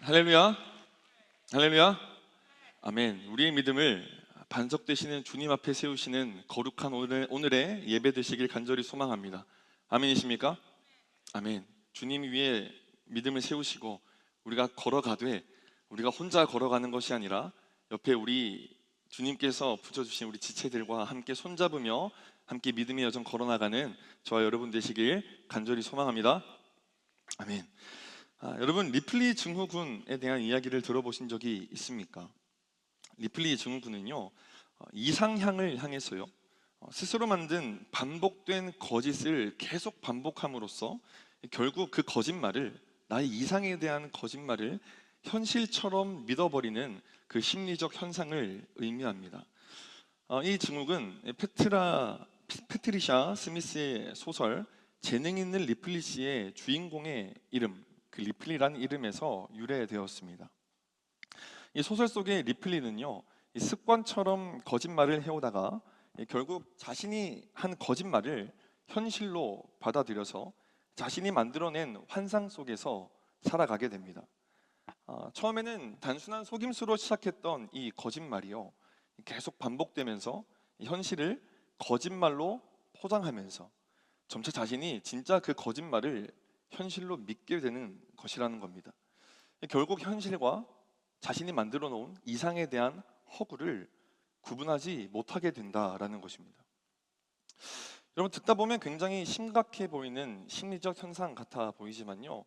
할렐루야, 할렐루야, 아멘. 우리의 믿음을 반석 되시는 주님 앞에 세우시는 거룩한 오늘의 예배 되시길 간절히 소망합니다. 아멘이십니까? 아멘. 주님 위에 믿음을 세우시고 우리가 걸어가되 우리가 혼자 걸어가는 것이 아니라 옆에 우리 주님께서 붙여주신 우리 지체들과 함께 손잡으며 함께 믿음의 여정 걸어나가는 저와 여러분 되시길 간절히 소망합니다. 아멘. 여러분, 리플리 증후군에 대한 이야기를 들어보신 적이 있습니까? 리플리 증후군은요, 이상향을 향해서요, 스스로 만든 반복된 거짓을 계속 반복함으로써 결국 그 거짓말을, 나의 이상에 대한 거짓말을 현실처럼 믿어버리는 그 심리적 현상을 의미합니다. 이 증후군 패트리샤 스미스의 소설 재능 있는 리플리 씨의 주인공의 이름, 그 리플리라는 이름에서 유래되었습니다. 이 소설 속의 리플리는요, 이 습관처럼 거짓말을 해오다가 결국 자신이 한 거짓말을 현실로 받아들여서 자신이 만들어낸 환상 속에서 살아가게 됩니다. 처음에는 단순한 속임수로 시작했던 이 거짓말이요, 계속 반복되면서 현실을 거짓말로 포장하면서 점차 자신이 진짜 그 거짓말을 현실로 믿게 되는 것이라는 겁니다. 결국 현실과 자신이 만들어 놓은 이상에 대한 허구를 구분하지 못하게 된다라는 것입니다. 여러분, 듣다 보면 굉장히 심각해 보이는 심리적 현상 같아 보이지만요,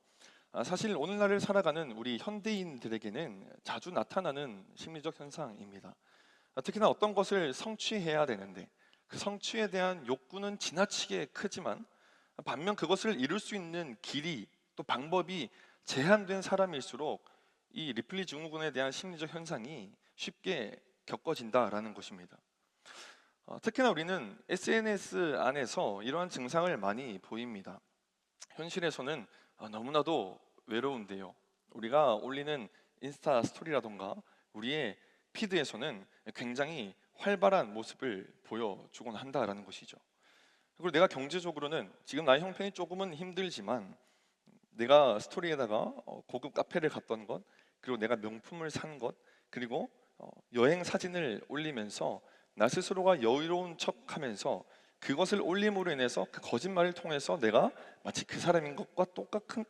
사실 오늘날을 살아가는 우리 현대인들에게는 자주 나타나는 심리적 현상입니다. 특히나 어떤 것을 성취해야 되는데 그 성취에 대한 욕구는 지나치게 크지만 반면 그것을 이룰 수 있는 길이 또 방법이 제한된 사람일수록 이 리플리 증후군에 대한 심리적 현상이 쉽게 겪어진다라는 것입니다. 특히나 우리는 SNS 안에서 이러한 증상을 많이 보입니다. 현실에서는 너무나도 외로운데요, 우리가 올리는 인스타 스토리라던가 우리의 피드에서는 굉장히 활발한 모습을 보여주곤 한다라는 것이죠. 그리고 내가 경제적으로는 지금 나의 형편이 조금은 힘들지만 내가 스토리에다가 고급 카페를 갔던 것, 그리고 내가 명품을 산 것, 그리고 여행 사진을 올리면서 나 스스로가 여유로운 척하면서 그것을 올림으로 인해서 그 거짓말을 통해서 내가 마치 그 사람인 것과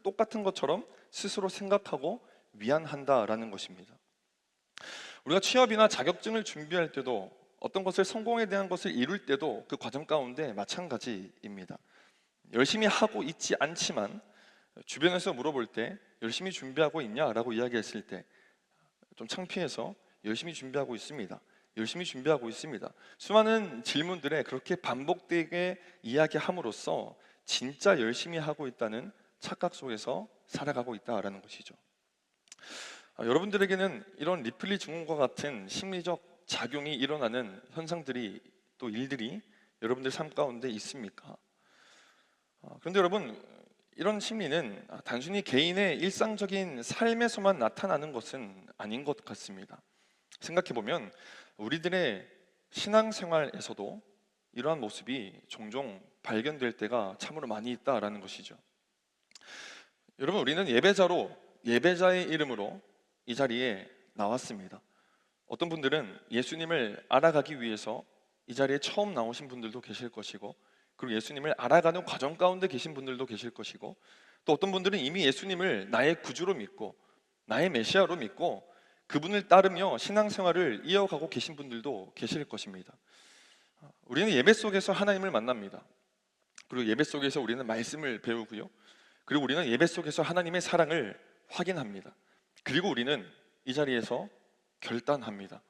똑같은 것처럼 스스로 생각하고 미안한다라는 것입니다. 우리가 취업이나 자격증을 준비할 때도 어떤 것을 성공에 대한 것을 이룰 때도 그 과정 가운데 마찬가지입니다. 열심히 하고 있지 않지만 주변에서 물어볼 때 열심히 준비하고 있냐라고 이야기했을 때 좀 창피해서 열심히 준비하고 있습니다, 열심히 준비하고 있습니다, 수많은 질문들에 그렇게 반복되게 이야기함으로써 진짜 열심히 하고 있다는 착각 속에서 살아가고 있다라는 것이죠. 여러분들에게는 이런 리플리 증후군과 같은 심리적 작용이 일어나는 현상들이 또 일들이 여러분들 삶 가운데 있습니까? 그런데 여러분, 이런 심리는 단순히 개인의 일상적인 삶에서만 나타나는 것은 아닌 것 같습니다. 생각해보면 우리들의 신앙생활에서도 이러한 모습이 종종 발견될 때가 참으로 많이 있다라는 것이죠. 여러분, 우리는 예배자의 이름으로 이 자리에 나왔습니다. 어떤 분들은 예수님을 알아가기 위해서 이 자리에 처음 나오신 분들도 계실 것이고, 그리고 예수님을 알아가는 과정 가운데 계신 분들도 계실 것이고, 또 어떤 분들은 이미 예수님을 나의 구주로 믿고 나의 메시아로 믿고 그분을 따르며 신앙생활을 이어가고 계신 분들도 계실 것입니다. 우리는 예배 속에서 하나님을 만납니다. 그리고 예배 속에서 우리는 말씀을 배우고요, 그리고 우리는 예배 속에서 하나님의 사랑을 확인합니다. 그리고 우리는 이 자리에서 결단합니다.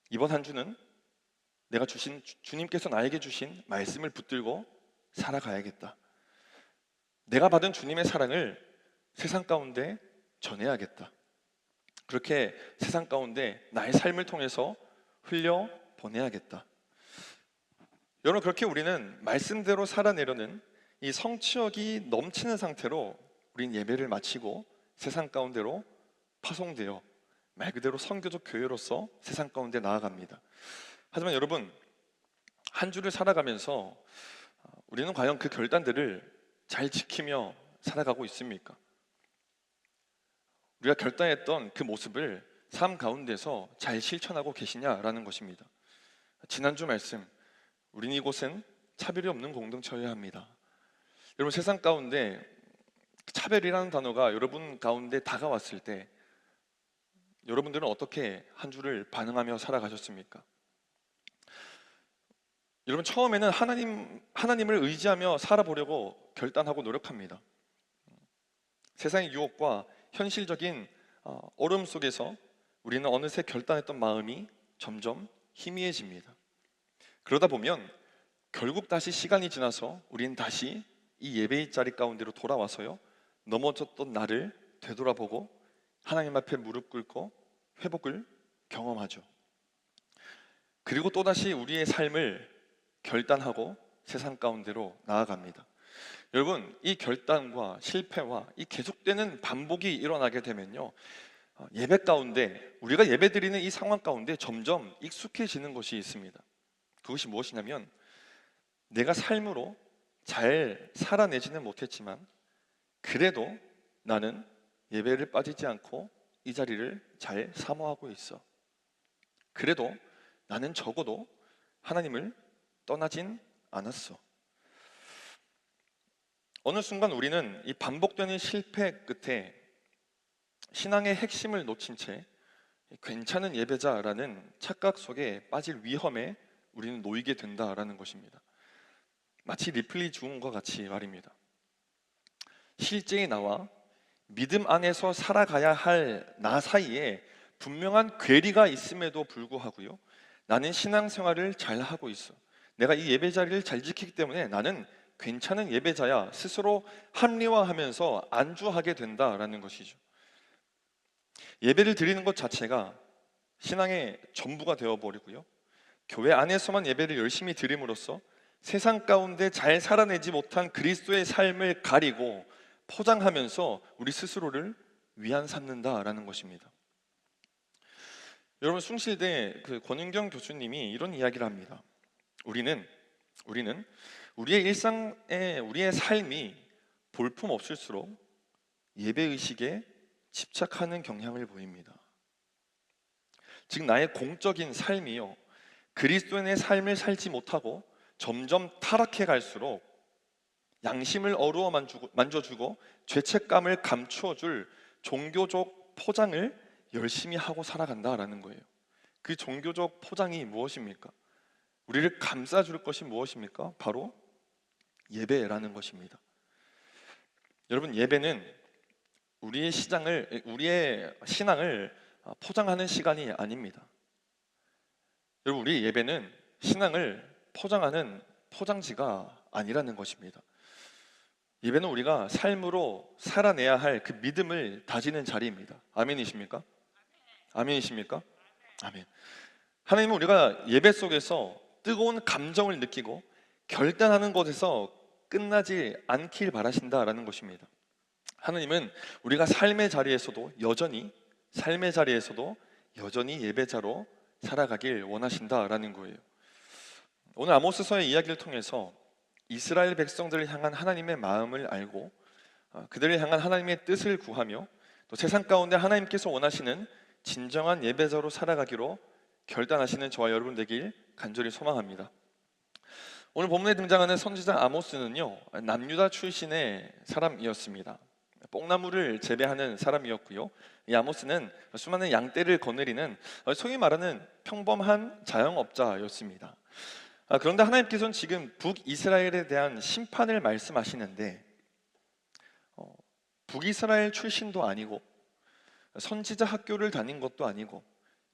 이번 한 주는 내가 주님께서 나에게 주신 말씀을 붙들고 살아가야겠다. 내가 받은 주님의 사랑을 세상 가운데 전해야겠다. 그렇게 세상 가운데 나의 삶을 통해서 흘려 보내야겠다. 여러분, 그렇게 우리는 말씀대로 살아내려는 이 성취욕이 넘치는 상태로 우린 예배를 마치고 세상 가운데로 파송되어 말 그대로 선교적 교회로서 세상 가운데 나아갑니다. 하지만 여러분, 한 주를 살아가면서 우리는 과연 그 결단들을 잘 지키며 살아가고 있습니까? 우리가 결단했던 그 모습을 삶 가운데서 잘 실천하고 계시냐라는 것입니다. 지난주 말씀, 우린 이곳은 차별이 없는 공동체여야 합니다. 여러분, 세상 가운데 차별이라는 단어가 여러분 가운데 다가왔을 때 여러분들은 어떻게 한 주를 반응하며 살아가셨습니까? 여러분, 처음에는 하나님을 의지하며 살아보려고 결단하고 노력합니다. 세상의 유혹과 현실적인 어려움 속에서 우리는 어느새 결단했던 마음이 점점 희미해집니다. 그러다 보면 결국 다시 시간이 지나서 우리는 다시 이 예배의 자리 가운데로 돌아와서요, 넘어졌던 나를 되돌아보고 하나님 앞에 무릎 꿇고 회복을 경험하죠. 그리고 또다시 우리의 삶을 결단하고 세상 가운데로 나아갑니다. 여러분, 이 결단과 실패와 이 계속되는 반복이 일어나게 되면요, 예배 가운데, 우리가 예배드리는 이 상황 가운데 점점 익숙해지는 것이 있습니다. 그것이 무엇이냐면, 내가 삶으로 잘 살아내지는 못했지만 그래도 나는 예배를 빠지지 않고 이 자리를 잘 사모하고 있어. 그래도 나는 적어도 하나님을 떠나진 않았어. 어느 순간 우리는 이 반복되는 실패 끝에 신앙의 핵심을 놓친 채 괜찮은 예배자라는 착각 속에 빠질 위험에 우리는 놓이게 된다라는 것입니다. 마치 리플리 주운과 같이 말입니다. 실제의 나와 믿음 안에서 살아가야 할 나 사이에 분명한 괴리가 있음에도 불구하고요, 나는 신앙생활을 잘하고 있어. 내가 이 예배 자리를 잘 지키기 때문에 나는 괜찮은 예배자야, 스스로 합리화하면서 안주하게 된다라는 것이죠. 예배를 드리는 것 자체가 신앙의 전부가 되어버리고요, 교회 안에서만 예배를 열심히 드림으로써 세상 가운데 잘 살아내지 못한 그리스도의 삶을 가리고 포장하면서 우리 스스로를 위안 삼는다라는 것입니다. 여러분, 숭실대 권은경 교수님이 이런 이야기를 합니다. 우리는 우리의 일상에, 우리의 삶이 볼품 없을수록 예배의식에 집착하는 경향을 보입니다. 즉, 나의 공적인 삶이요, 그리스도인의 삶을 살지 못하고 점점 타락해 갈수록 양심을 어루어 만져주고 죄책감을 감추어줄 종교적 포장을 열심히 하고 살아간다라는 거예요. 그 종교적 포장이 무엇입니까? 우리를 감싸줄 것이 무엇입니까? 바로 예배라는 것입니다. 여러분, 예배는 우리의 신앙을 포장하는 시간이 아닙니다. 여러분, 우리의 예배는 신앙을 포장하는 포장지가 아니라는 것입니다. 예배는 우리가 삶으로 살아내야 할 그 믿음을 다지는 자리입니다. 아멘이십니까? 아멘이십니까? 아멘. 하나님은 우리가 예배 속에서 뜨거운 감정을 느끼고 결단하는 것에서 끝나지 않길 바라신다라는 것입니다. 하나님은 우리가 삶의 자리에서도 여전히 예배자로 살아가길 원하신다라는 거예요. 오늘 아모스서의 이야기를 통해서 이스라엘 백성들을 향한 하나님의 마음을 알고 그들을 향한 하나님의 뜻을 구하며 또 세상 가운데 하나님께서 원하시는 진정한 예배자로 살아가기로 결단하시는 저와 여러분 되길 간절히 소망합니다. 오늘 본문에 등장하는 선지자 아모스는요, 남유다 출신의 사람이었습니다. 뽕나무를 재배하는 사람이었고요, 이 아모스는 수많은 양떼를 거느리는 소위 말하는 평범한 자영업자였습니다. 그런데 하나님께서는 지금 북이스라엘에 대한 심판을 말씀하시는데, 북이스라엘 출신도 아니고 선지자 학교를 다닌 것도 아니고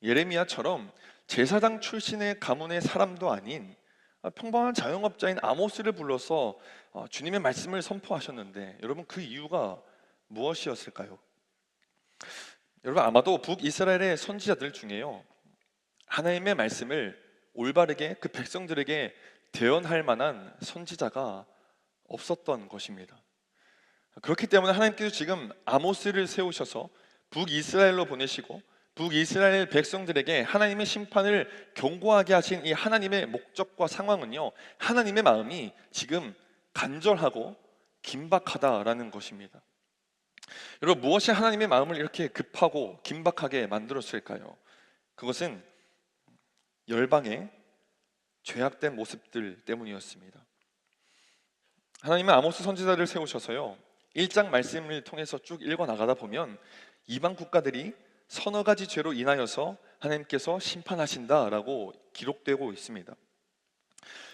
예레미야처럼 제사장 출신의 가문의 사람도 아닌 평범한 자영업자인 아모스를 불러서 주님의 말씀을 선포하셨는데, 여러분, 그 이유가 무엇이었을까요? 여러분, 아마도 북이스라엘의 선지자들 중에요, 하나님의 말씀을 올바르게 그 백성들에게 대언할 만한 선지자가 없었던 것입니다. 그렇기 때문에 하나님께서 지금 아모스를 세우셔서 북이스라엘로 보내시고 북이스라엘 백성들에게 하나님의 심판을 경고하게 하신 이 하나님의 목적과 상황은요, 하나님의 마음이 지금 간절하고 긴박하다라는 것입니다. 여러분, 무엇이 하나님의 마음을 이렇게 급하고 긴박하게 만들었을까요? 그것은 열방의 죄악된 모습들 때문이었습니다. 하나님은 아모스 선지자를 세우셔서요, 1장 말씀을 통해서 쭉 읽어 나가다 보면 이방 국가들이 서너 가지 죄로 인하여서 하나님께서 심판하신다라고 기록되고 있습니다.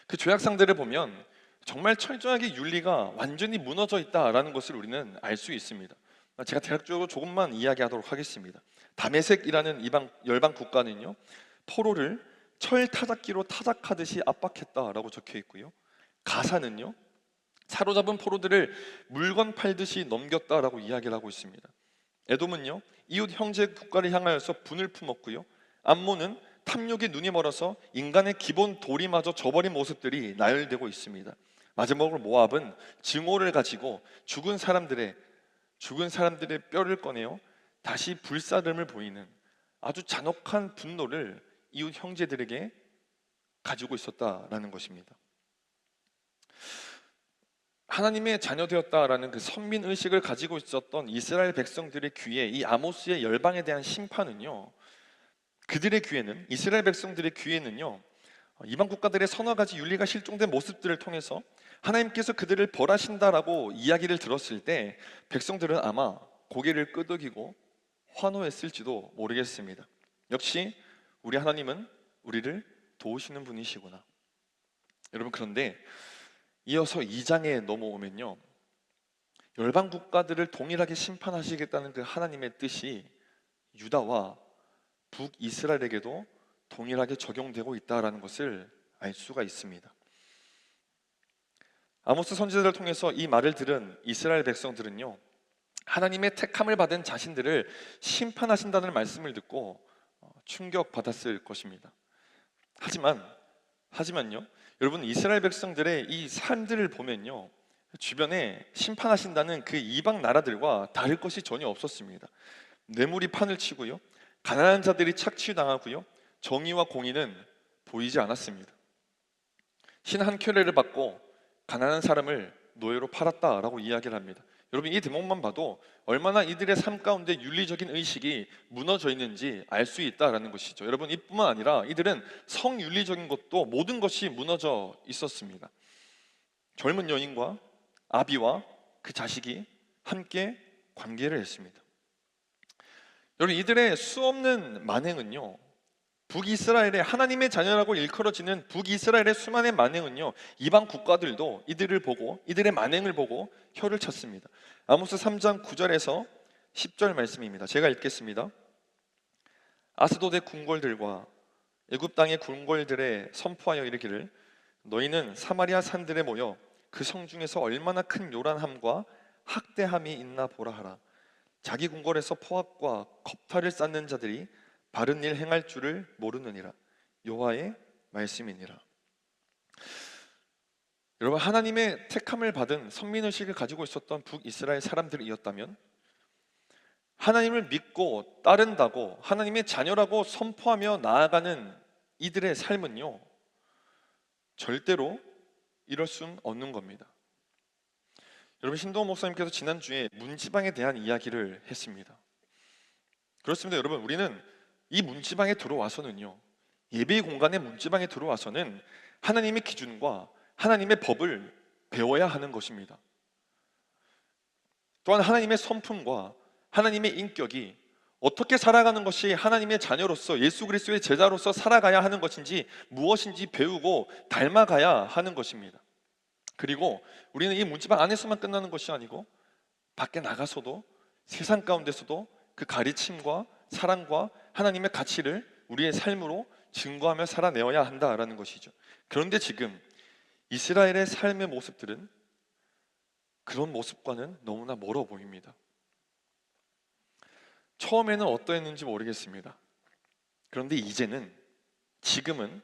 그 죄악상들을 보면 정말 철저하게 윤리가 완전히 무너져 있다라는 것을 우리는 알 수 있습니다. 제가 대략적으로 조금만 이야기하도록 하겠습니다. 다메섹이라는 이방 열방 국가는요, 포로를 철 타작기로 타작하듯이 압박했다라고 적혀 있고요. 가사는요, 사로잡은 포로들을 물건 팔듯이 넘겼다라고 이야기를 하고 있습니다. 에돔은요, 이웃 형제 국가를 향하여서 분을 품었고요. 암몬은 탐욕에 눈이 멀어서 인간의 기본 도리마저 저버린 모습들이 나열되고 있습니다. 마지막으로 모압은 증오를 가지고 죽은 사람들의 뼈를 꺼내어 다시 불사름을 보이는 아주 잔혹한 분노를 이웃 형제들에게 가지고 있었다라는 것입니다. 하나님의 자녀 되었다라는 그 선민 의식을 가지고 있었던 이스라엘 백성들의 귀에 이 아모스의 열방에 대한 심판은요, 그들의 귀에는, 이스라엘 백성들의 귀에는요, 이방 국가들의 서너 가지 윤리가 실종된 모습들을 통해서 하나님께서 그들을 벌하신다라고 이야기를 들었을 때 백성들은 아마 고개를 끄덕이고 환호했을지도 모르겠습니다. 역시 우리 하나님은 우리를 도우시는 분이시구나. 여러분, 그런데 이어서 2장에 넘어오면요, 열방 국가들을 동일하게 심판하시겠다는 그 하나님의 뜻이 유다와 북이스라엘에게도 동일하게 적용되고 있다는 것을 알 수가 있습니다. 아모스 선지자를 통해서 이 말을 들은 이스라엘 백성들은요, 하나님의 택함을 받은 자신들을 심판하신다는 말씀을 듣고 충격받았을 것입니다. 하지만요, 여러분, 이스라엘 백성들의 이 삶들을 보면요, 주변에 심판하신다는 그 이방 나라들과 다를 것이 전혀 없었습니다. 뇌물이 판을 치고요, 가난한 자들이 착취당하고요, 정의와 공의는 보이지 않았습니다. 신 한 켤레를 받고 가난한 사람을 노예로 팔았다라고 이야기를 합니다. 여러분, 이 대목만 봐도 얼마나 이들의 삶 가운데 윤리적인 의식이 무너져 있는지 알 수 있다라는 것이죠. 여러분, 이뿐만 아니라 이들은 성윤리적인 것도 모든 것이 무너져 있었습니다. 젊은 여인과 아비와 그 자식이 함께 관계를 했습니다. 여러분, 이들의 수없는 만행은요, 북이스라엘의 하나님의 자녀라고 일컬어지는 북이스라엘의 수많은 만행은요, 이방 국가들도 이들을 보고, 이들의 만행을 보고 혀를 찼습니다. 아모스 3장 9절에서 10절 말씀입니다. 제가 읽겠습니다. 아스돗의 궁궐들과 애굽 땅의 궁궐들에 선포하여 이르기를, 너희는 사마리아 산들에 모여 그 성 중에서 얼마나 큰 요란함과 학대함이 있나 보라 하라. 자기 궁궐에서 포악과 겁탈을 쌓는 자들이 바른 일 행할 줄을 모르느니라. 여호와의 말씀이니라. 여러분, 하나님의 택함을 받은 선민의식을 가지고 있었던 북이스라엘 사람들이었다면, 하나님을 믿고 따른다고 하나님의 자녀라고 선포하며 나아가는 이들의 삶은요, 절대로 이럴 수는 없는 겁니다. 여러분, 신동호 목사님께서 지난주에 문지방에 대한 이야기를 했습니다. 그렇습니다. 여러분, 우리는 이 문지방에 들어와서는요, 예배의 공간에 문지방에 들어와서는 하나님의 기준과 하나님의 법을 배워야 하는 것입니다. 또한 하나님의 성품과 하나님의 인격이 어떻게 살아가는 것이 하나님의 자녀로서 예수 그리스도의 제자로서 살아가야 하는 것인지 무엇인지 배우고 닮아가야 하는 것입니다. 그리고 우리는 이 문지방 안에서만 끝나는 것이 아니고 밖에 나가서도, 세상 가운데서도 그 가르침과 사랑과 하나님의 가치를 우리의 삶으로 증거하며 살아내어야 한다라는 것이죠. 그런데 지금 이스라엘의 삶의 모습들은 그런 모습과는 너무나 멀어 보입니다. 처음에는 어떠했는지 모르겠습니다. 그런데 지금은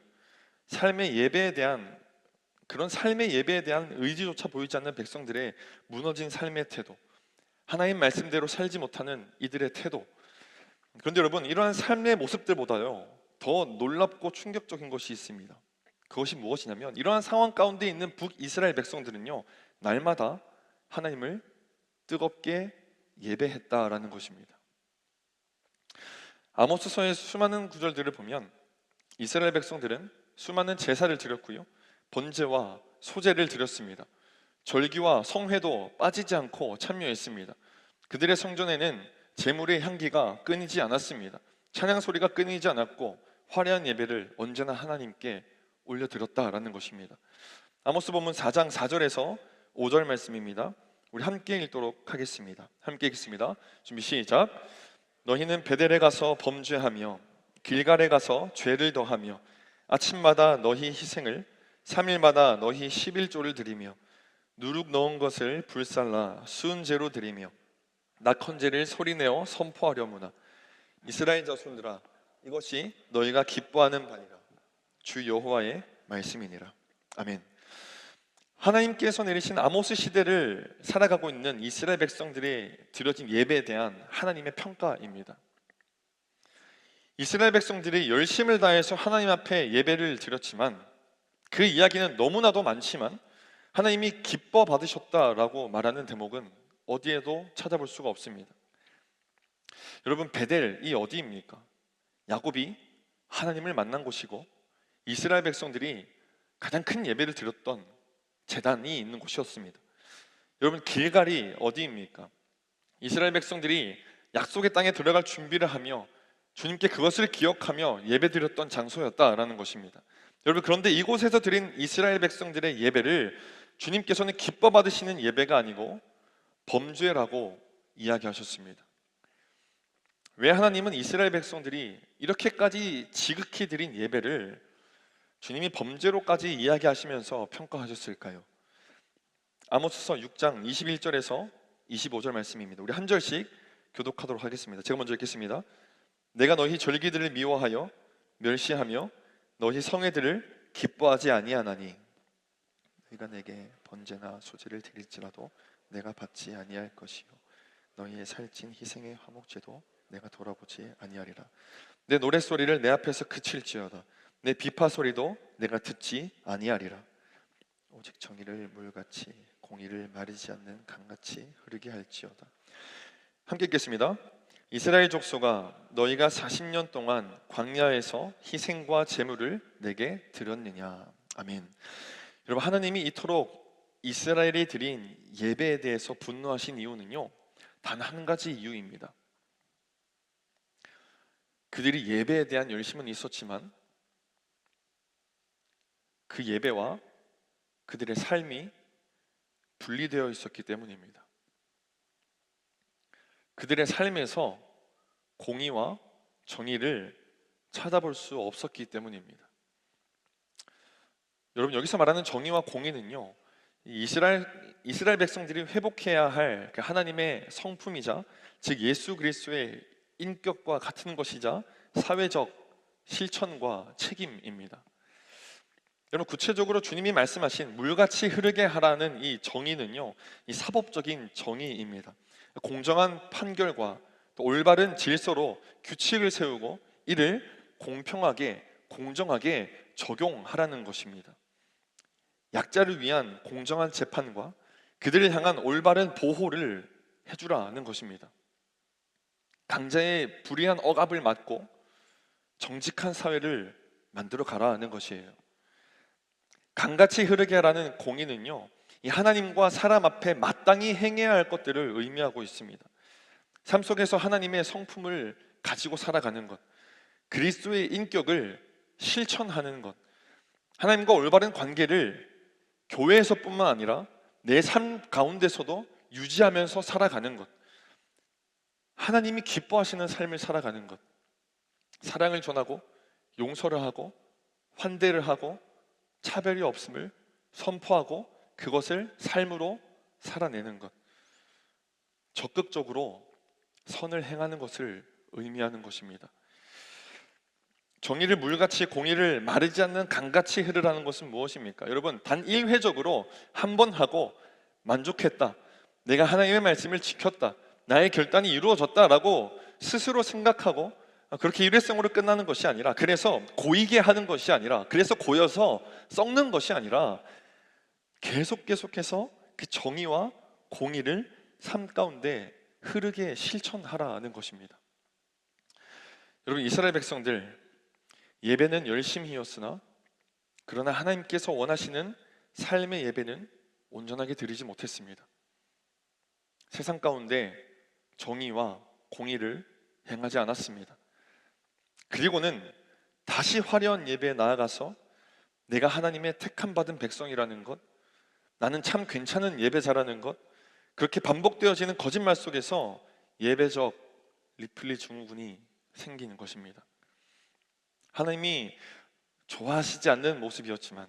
삶의 예배에 대한, 그런 삶의 예배에 대한 의지조차 보이지 않는 백성들의 무너진 삶의 태도, 하나님 말씀대로 살지 못하는 이들의 태도. 그런데 여러분, 이러한 삶의 모습들보다요, 더 놀랍고 충격적인 것이 있습니다. 그것이 무엇이냐면, 이러한 상황 가운데 있는 북이스라엘 백성들은요, 날마다 하나님을 뜨겁게 예배했다라는 것입니다. 아모스서의 수많은 구절들을 보면 이스라엘 백성들은 수많은 제사를 드렸고요, 번제와 소제를 드렸습니다. 절기와 성회도 빠지지 않고 참여했습니다. 그들의 성전에는 제물의 향기가 끊이지 않았습니다. 찬양 소리가 끊이지 않았고 화려한 예배를 언제나 하나님께 올려드렸다라는 것입니다. 아모스 본문 4장 4절에서 5절 말씀입니다. 우리 함께 읽도록 하겠습니다. 함께 읽습니다. 준비 시작. 너희는 베델에 가서 범죄하며 길갈에 가서 죄를 더하며 아침마다 너희 희생을 3일마다 너희 11조를 드리며 누룩 넣은 것을 불살라 수은제로 드리며 낙헌제를 소리내어 선포하려무나 이스라엘 자손들아 이것이 너희가 기뻐하는 바니라. 주 여호와의 말씀이니라. 아멘. 하나님께서 내리신 아모스 시대를 살아가고 있는 이스라엘 백성들이 드려진 예배에 대한 하나님의 평가입니다. 이스라엘 백성들이 열심을 다해서 하나님 앞에 예배를 드렸지만 그 이야기는 너무나도 많지만 하나님이 기뻐 받으셨다라고 말하는 대목은 어디에도 찾아볼 수가 없습니다. 여러분, 베델이 어디입니까? 야곱이 하나님을 만난 곳이고 이스라엘 백성들이 가장 큰 예배를 드렸던 제단이 있는 곳이었습니다. 여러분, 길갈이 어디입니까? 이스라엘 백성들이 약속의 땅에 들어갈 준비를 하며 주님께 그것을 기억하며 예배드렸던 장소였다라는 것입니다. 여러분, 그런데 이곳에서 드린 이스라엘 백성들의 예배를 주님께서는 기뻐 받으시는 예배가 아니고 범죄라고 이야기하셨습니다. 왜 하나님은 이스라엘 백성들이 이렇게까지 지극히 드린 예배를 주님이 범죄로까지 이야기하시면서 평가하셨을까요? 아모스서 6장 21절에서 25절 말씀입니다. 우리 한 절씩 교독하도록 하겠습니다. 제가 먼저 읽겠습니다. 내가 너희 절기들을 미워하여 멸시하며 너희 성회들을 기뻐하지 아니하나니 너희가 내게 번제나 소제를 드릴지라도 내가 받지 아니할 것이요 너희의 살찐 희생의 화목제도 내가 돌아보지 아니하리라. 내 노랫소리를 내 앞에서 그칠지어다 내 비파 소리도 내가 듣지 아니하리라. 오직 정의를 물같이 공의를 마르지 않는 강같이 흐르게 할지어다. 함께 읽겠습니다. 이스라엘 족속아 너희가 40년 동안 광야에서 희생과 제물을 내게 드렸느냐. 아멘. 여러분, 하나님이 이토록 이스라엘이 드린 예배에 대해서 분노하신 이유는요, 단 한 가지 이유입니다. 그들이 예배에 대한 열심은 있었지만 그 예배와 그들의 삶이 분리되어 있었기 때문입니다. 그들의 삶에서 공의와 정의를 찾아볼 수 없었기 때문입니다. 여러분, 여기서 말하는 정의와 공의는요, 이스라엘 백성들이 회복해야 할 하나님의 성품이자 즉 예수 그리스도의 인격과 같은 것이자 사회적 실천과 책임입니다. 여러분, 구체적으로 주님이 말씀하신 물같이 흐르게 하라는 이 정의는요, 이 사법적인 정의입니다. 공정한 판결과 또 올바른 질서로 규칙을 세우고 이를 공평하게 공정하게 적용하라는 것입니다. 약자를 위한 공정한 재판과 그들을 향한 올바른 보호를 해주라는 것입니다. 강자의 불의한 억압을 막고 정직한 사회를 만들어 가라는 것이에요. 강같이 흐르게 하라는 공의는요, 이 하나님과 사람 앞에 마땅히 행해야 할 것들을 의미하고 있습니다. 삶 속에서 하나님의 성품을 가지고 살아가는 것, 그리스도의 인격을 실천하는 것, 하나님과 올바른 관계를 교회에서뿐만 아니라 내 삶 가운데서도 유지하면서 살아가는 것, 하나님이 기뻐하시는 삶을 살아가는 것, 사랑을 전하고 용서를 하고 환대를 하고 차별이 없음을 선포하고 그것을 삶으로 살아내는 것, 적극적으로 선을 행하는 것을 의미하는 것입니다. 정의를 물같이 공의를 마르지 않는 강같이 흐르라는 것은 무엇입니까? 여러분, 단 1회적으로 한 번 하고 만족했다, 내가 하나님의 말씀을 지켰다, 나의 결단이 이루어졌다라고 스스로 생각하고 그렇게 일회성으로 끝나는 것이 아니라, 그래서 고이게 하는 것이 아니라, 그래서 고여서 썩는 것이 아니라 계속해서 그 정의와 공의를 삶 가운데 흐르게 실천하라는 것입니다. 여러분, 이스라엘 백성들 예배는 열심히였으나 그러나 하나님께서 원하시는 삶의 예배는 온전하게 드리지 못했습니다. 세상 가운데 정의와 공의를 행하지 않았습니다. 그리고는 다시 화려한 예배에 나아가서 내가 하나님의 택함 받은 백성이라는 것, 나는 참 괜찮은 예배자라는 것, 그렇게 반복되어지는 거짓말 속에서 예배적 리플리 증후군이 생기는 것입니다. 하나님이 좋아하시지 않는 모습이었지만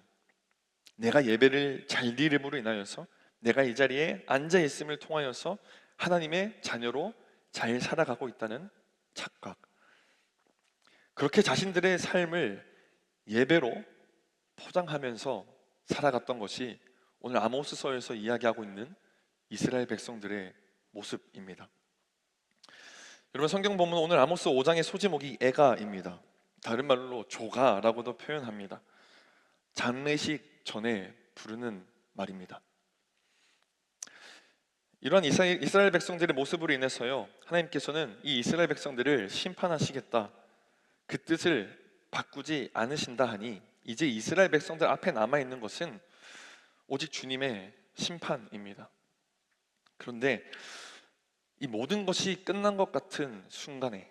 내가 예배를 잘 드림으로 인하여서 내가 이 자리에 앉아 있음을 통하여서 하나님의 자녀로 잘 살아가고 있다는 착각, 그렇게 자신들의 삶을 예배로 포장하면서 살아갔던 것이 오늘 아모스서에서 이야기하고 있는 이스라엘 백성들의 모습입니다. 여러분, 성경 보면 오늘 아모스 5장의 소제목이 애가입니다. 다른 말로 조가라고도 표현합니다. 장례식 전에 부르는 말입니다. 이러한 이스라엘 백성들의 모습으로 인해서요, 하나님께서는 이 이스라엘 백성들을 심판하시겠다, 그 뜻을 바꾸지 않으신다 하니 이제 이스라엘 백성들 앞에 남아있는 것은 오직 주님의 심판입니다. 그런데 이 모든 것이 끝난 것 같은 순간에,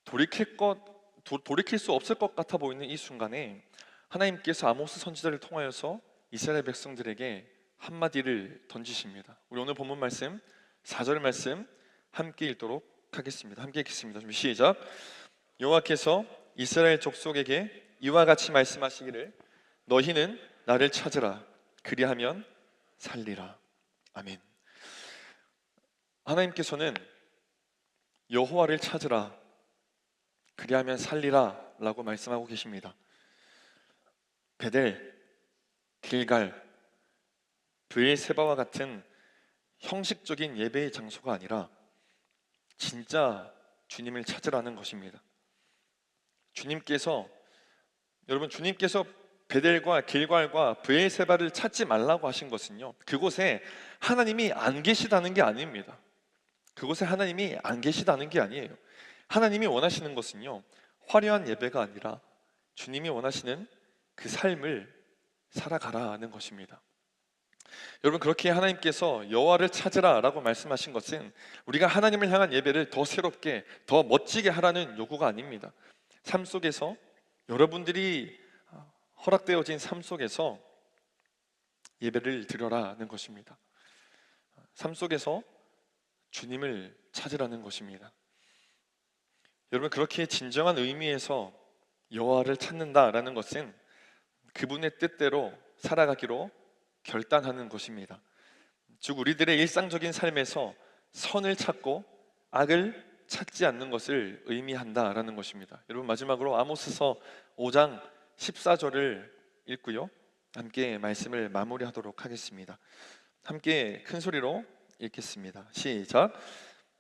돌이킬 수 없을 것 같아 보이는 이 순간에 하나님께서 아모스 선지자를 통하여서 이스라엘 백성들에게 한마디를 던지십니다. 우리 오늘 본문 말씀 4절 말씀 함께 읽도록 하겠습니다. 함께 읽겠습니다. 준비 시작. 여호와께서 이스라엘 족속에게 이와 같이 말씀하시기를 너희는 나를 찾으라, 그리하면 살리라. 아멘. 하나님께서는 여호와를 찾으라, 그리하면 살리라 라고 말씀하고 계십니다. 베델, 길갈, 브엘세바와 같은 형식적인 예배의 장소가 아니라 진짜 주님을 찾으라는 것입니다. 여러분, 주님께서 베델과 길갈과 브엘세바를 찾지 말라고 하신 것은요, 그곳에 하나님이 안 계시다는 게 아닙니다. 그곳에 하나님이 안 계시다는 게 아니에요. 하나님이 원하시는 것은요, 화려한 예배가 아니라 주님이 원하시는 그 삶을 살아가라는 것입니다. 여러분, 그렇게 하나님께서 여호와를 찾으라 라고 말씀하신 것은 우리가 하나님을 향한 예배를 더 새롭게, 더 멋지게 하라는 요구가 아닙니다. 삶 속에서, 여러분들이 허락되어진 삶 속에서 예배를 드려라는 것입니다. 삶 속에서 주님을 찾으라는 것입니다. 여러분, 그렇게 진정한 의미에서 여호와를 찾는다라는 것은 그분의 뜻대로 살아가기로 결단하는 것입니다. 즉, 우리들의 일상적인 삶에서 선을 찾고 악을 찾지 않는 것을 의미한다라는 것입니다. 여러분, 마지막으로 아모스서 5장 14절을 읽고요, 함께 말씀을 마무리하도록 하겠습니다. 함께 큰 소리로 읽겠습니다. 시작.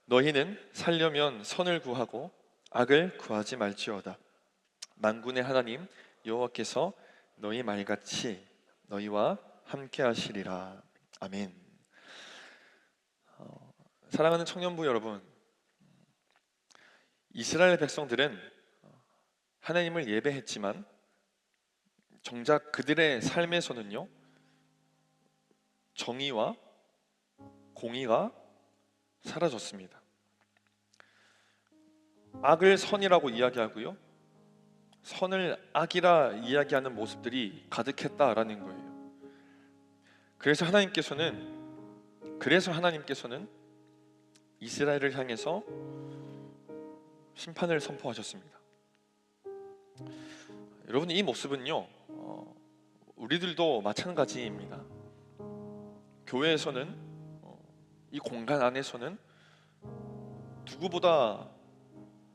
너희는 살려면 선을 구하고 악을 구하지 말지어다. 만군의 하나님 여호와께서 너희 말같이 너희와 함께 하시리라. 아멘. 사랑하는 청년부 여러분, 이스라엘 백성들은 하나님을 예배했지만 정작 그들의 삶에서는요, 정의와 공의가 사라졌습니다. 악을 선이라고 이야기하고요, 선을 악이라 이야기하는 모습들이 가득했다라는 거예요. 그래서 하나님께서는 이스라엘을 향해서 심판을 선포하셨습니다. 여러분, 이 모습은요, 우리들도 마찬가지입니다. 교회에서는, 이 공간 안에서는 누구보다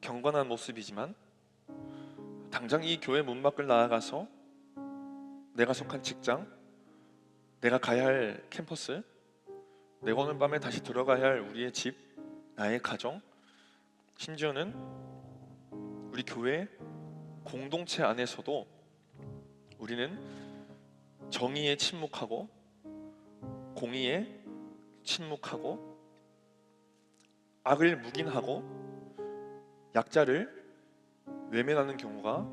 경건한 모습이지만 당장 이 교회 문 밖을 나아가서 내가 속한 직장, 내가 가야 할 캠퍼스, 내가 오늘 밤에 다시 들어가야 할 우리의 집, 나의 가정, 심지어는 우리 교회 공동체 안에서도 우리는 정의에 침묵하고 공의에 침묵하고 악을 묵인하고 약자를 외면하는 경우가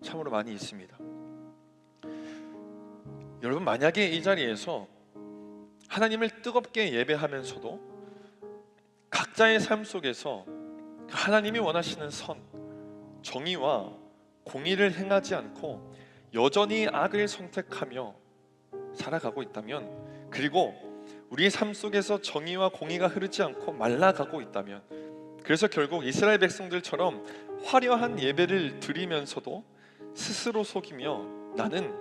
참으로 많이 있습니다. 여러분, 만약에 이 자리에서 하나님을 뜨겁게 예배하면서도 각자의 삶 속에서 하나님이 원하시는 선, 정의와 공의를 행하지 않고 여전히 악을 선택하며 살아가고 있다면, 그리고 우리의 삶 속에서 정의와 공의가 흐르지 않고 말라가고 있다면, 그래서 결국 이스라엘 백성들처럼 화려한 예배를 드리면서도 스스로 속이며 나는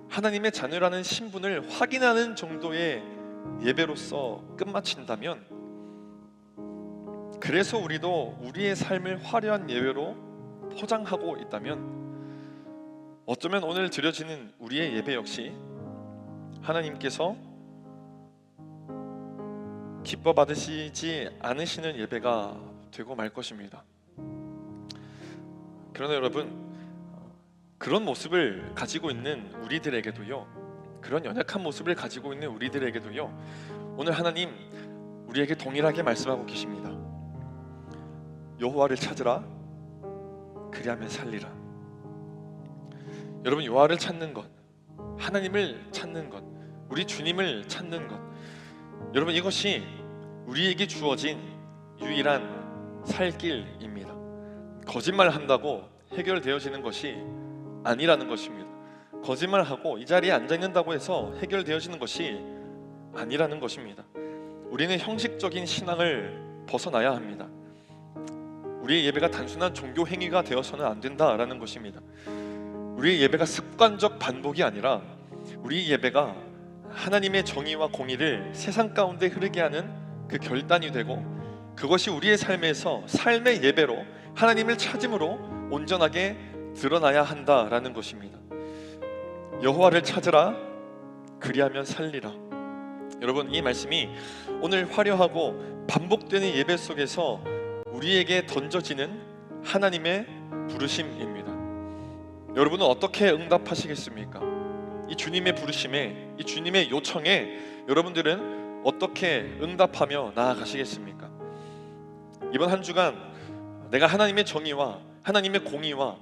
하나님의 자녀라는 신분을 확인하는 정도의 예배로서 끝마친다면, 그래서 우리도 우리의 삶을 화려한 예배로 포장하고 있다면, 어쩌면 오늘 드려지는 우리의 예배 역시 하나님께서 기뻐 받으시지 않으시는 예배가 되고 말 것입니다. 그러나 여러분, 그런 모습을 가지고 있는 우리들에게도요, 그런 연약한 모습을 가지고 있는 우리들에게도요, 오늘 하나님 우리에게 동일하게 말씀하고 계십니다. 여호와를 찾으라, 그리하면 살리라. 여러분, 여호와를 찾는 것, 하나님을 찾는 것, 우리 주님을 찾는 것, 여러분, 이것이 우리에게 주어진 유일한 살 길입니다. 거짓말한다고 해결되어지는 것이 아니라는 것입니다. 거짓말하고 이 자리에 앉아있는다고 해서 해결되어지는 것이 아니라는 것입니다. 우리는 형식적인 신앙을 벗어나야 합니다. 우리의 예배가 단순한 종교 행위가 되어서는 안 된다라는 것입니다. 우리의 예배가 습관적 반복이 아니라 우리 예배가 하나님의 정의와 공의를 세상 가운데 흐르게 하는 그 결단이 되고, 그것이 우리의 삶에서 삶의 예배로 하나님을 찾음으로 온전하게 드러나야 한다라는 것입니다. 여호와를 찾으라, 그리하면 살리라. 여러분, 이 말씀이 오늘 화려하고 반복되는 예배 속에서 우리에게 던져지는 하나님의 부르심입니다. 여러분은 어떻게 응답하시겠습니까? 이 주님의 부르심에, 이 주님의 요청에 여러분들은 어떻게 응답하며 나아가시겠습니까? 이번 한 주간 내가 하나님의 정의와 하나님의 공의와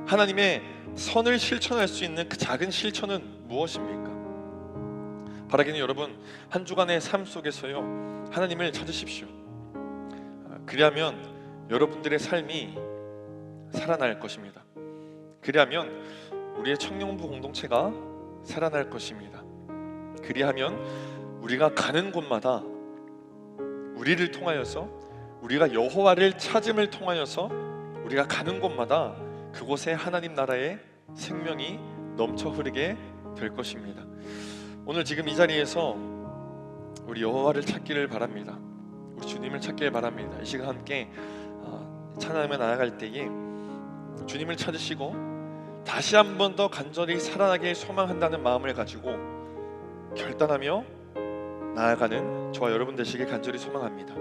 하나님의 선을 실천할 수 있는 그 작은 실천은 무엇입니까? 바라기는 여러분, 한 주간의 삶 속에서요, 하나님을 찾으십시오. 그리하면 여러분들의 삶이 살아날 것입니다. 그리하면 우리의 청년부 공동체가 살아날 것입니다. 그리하면 우리가 가는 곳마다 우리를 통하여서, 우리가 여호와를 찾음을 통하여서 우리가 가는 곳마다 그곳에 하나님 나라의 생명이 넘쳐 흐르게 될 것입니다. 오늘 지금 이 자리에서 우리 여호와를 찾기를 바랍니다. 우리 주님을 찾기를 바랍니다. 이 시간 함께 찬양하며 나아갈 때에 주님을 찾으시고 다시 한 번 더 간절히 살아나길 소망한다는 마음을 가지고 결단하며 나아가는 저와 여러분 되시길 간절히 소망합니다.